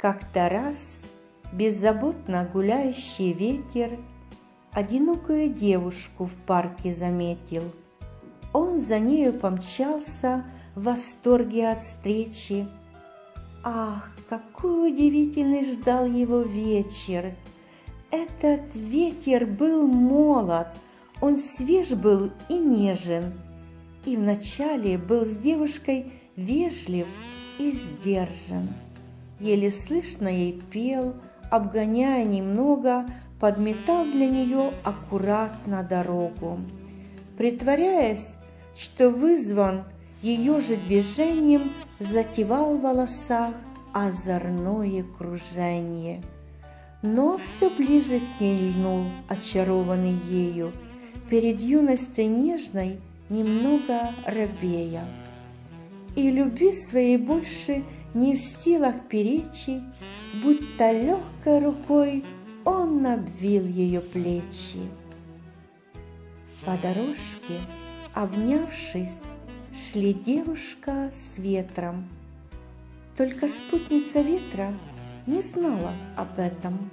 Как-то раз беззаботно гуляющий ветер одинокую девушку в парке заметил. Он за нею помчался в восторге от встречи. Ах, какой удивительный ждал его вечер! Этот ветер был молод, он свеж был и нежен, и вначале был с девушкой вежлив и сдержан. Еле слышно ей пел, обгоняя немного, подметал для нее аккуратно дорогу. Притворяясь, что вызван ее же движением, затевал в волосах озорное кружение. Но все ближе к ней льнул, очарованный ею, перед юностью нежной немного робея. И любви своей больше не в силах перечи, будто легкой рукой он обвил ее плечи. По дорожке, обнявшись, шли девушка с ветром. Только спутница ветра не знала об этом.